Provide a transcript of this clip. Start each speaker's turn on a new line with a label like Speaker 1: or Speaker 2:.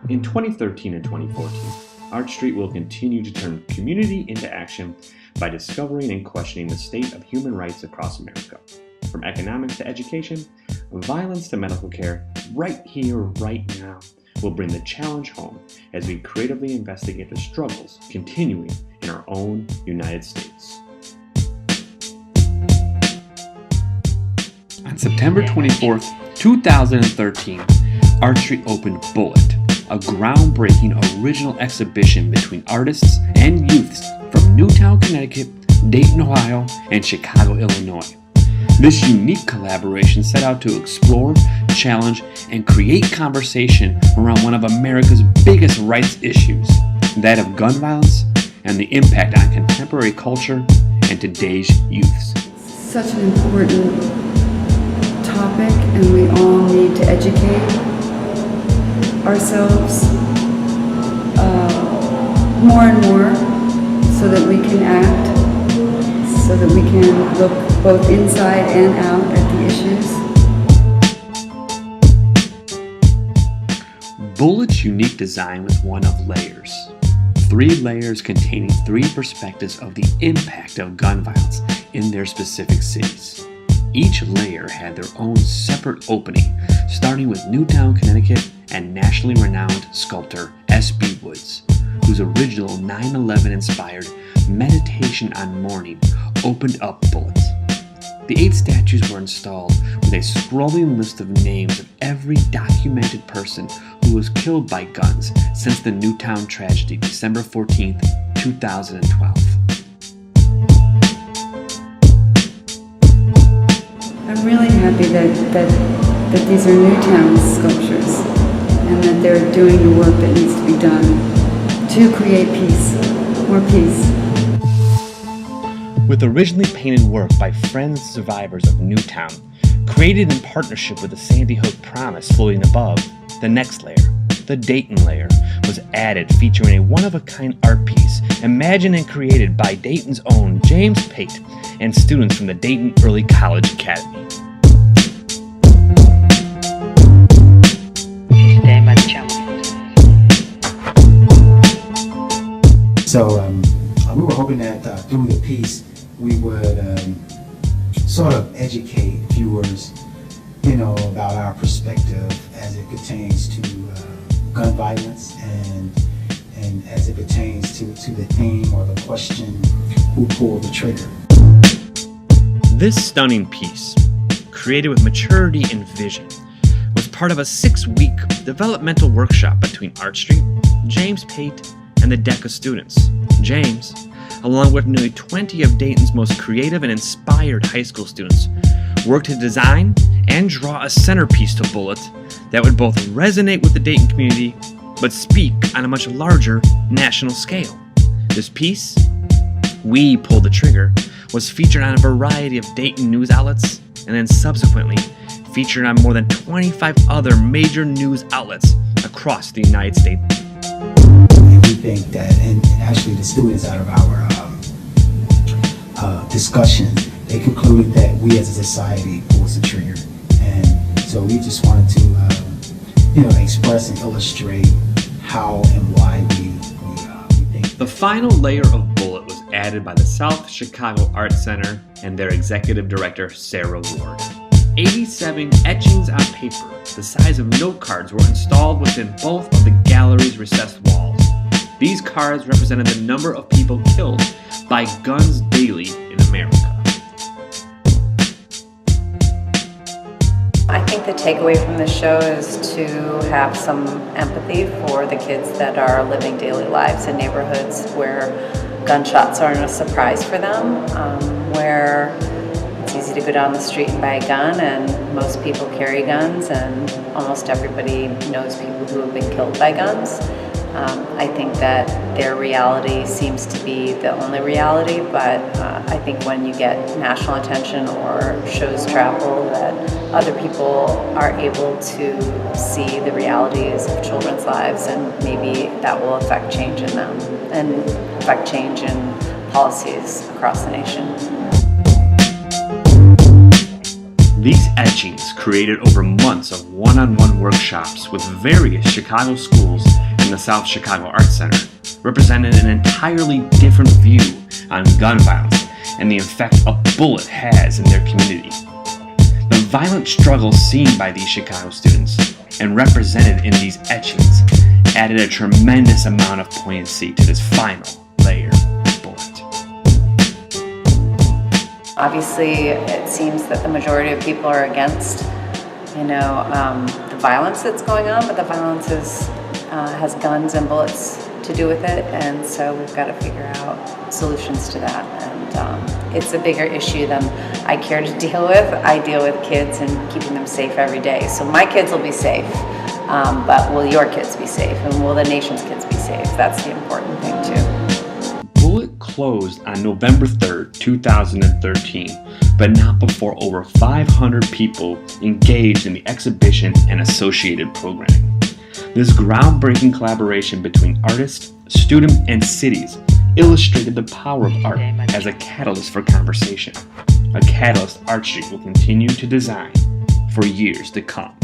Speaker 1: In 2013 and 2014, Art Street will continue to turn community into action by discovering and questioning the state of human rights across America. From economics to education, violence to medical care, right here, right now, we'll bring the challenge home as we creatively investigate the struggles continuing in our own United States. On September 24th, 2013, Art Street opened Bullet, a groundbreaking original exhibition between artists and youths from Newtown, Connecticut, Dayton, Ohio, and Chicago, Illinois. This unique collaboration set out to explore, challenge, and create conversation around one of America's biggest rights issues, that of gun violence and the impact on contemporary culture and today's youths.
Speaker 2: Such an important topic, and we all need to educate ourselves more and more so that we can act, so that we can look both inside and out at the issues.
Speaker 1: Bullet's unique design was one of layers. 3 layers containing 3 perspectives of the impact of gun violence in their specific cities. Each layer had their own separate opening, starting with Newtown, Connecticut, and nationally renowned sculptor S.B Woods, whose original 9/11 inspired meditation on mourning opened up Bullet. The 8 statues were installed with a scrolling list of names of every documented person who was killed by guns since the Newtown tragedy, December 14th, 2012.
Speaker 2: I'm really happy that these are Newtown sculptures and that they're doing the work that needs to be done to create peace, more peace.
Speaker 1: With originally painted work by friends and survivors of Newtown, created in partnership with the Sandy Hook Promise floating above, the next layer, the Dayton layer, was added, featuring a one-of-a-kind art piece imagined and created by Dayton's own James Pate and students from the Dayton Early College Academy.
Speaker 3: So we were hoping that through the piece we would sort of educate viewers, about our perspective as it pertains to gun violence and as it pertains to the theme or the question, who pulled the trigger.
Speaker 1: This stunning piece, created with maturity and vision, was part of a 6-week developmental workshop between Art Street, James Pate, and the DECA students. James, along with nearly 20 of Dayton's most creative and inspired high school students, worked to design and draw a centerpiece to Bullet that would both resonate with the Dayton community but speak on a much larger national scale. This piece, We Pulled the Trigger, was featured on a variety of Dayton news outlets and then subsequently featured on more than 25 other major news outlets across the United States.
Speaker 3: We think that, and actually the students out of our discussion, they concluded that we as a society pulls the trigger. And so we just wanted to, express and illustrate how and why we think.
Speaker 1: The final layer of Bullet was added by the South Chicago Art Center and their executive director, Sarah Ward. 87 etchings on paper, the size of note cards, were installed within both of the gallery's recessed walls. These cards represented the number of people killed by guns daily in America.
Speaker 4: I think the takeaway from this show is to have some empathy for the kids that are living daily lives in neighborhoods where gunshots aren't a surprise for them, where it's easy to go down the street and buy a gun, and most people carry guns, and almost everybody knows people who have been killed by guns. I think that their reality seems to be the only reality, but I think when you get national attention or shows travel, that other people are able to see the realities of children's lives, and maybe that will affect change in them and affect change in policies across the nation.
Speaker 1: These etchings, created over months of one-on-one workshops with various Chicago schools and the South Chicago Arts Center, represented an entirely different view on gun violence and the effect a bullet has in their community. The violent struggle seen by these Chicago students and represented in these etchings added a tremendous amount of poignancy to this final layer of bullet.
Speaker 4: Obviously, it seems that the majority of people are against, the violence that's going on, but the violence has guns and bullets to do with it, and so we've got to figure out solutions to that. And it's a bigger issue than I care to deal with. I deal with kids and keeping them safe every day. So my kids will be safe, but will your kids be safe, and will the nation's kids be safe? That's the important thing too.
Speaker 1: Bullet closed on November 3rd, 2013, but not before over 500 people engaged in the exhibition and associated programming. This groundbreaking collaboration between artists, students, and cities illustrated the power of art as a catalyst for conversation, a catalyst Art Street will continue to design for years to come.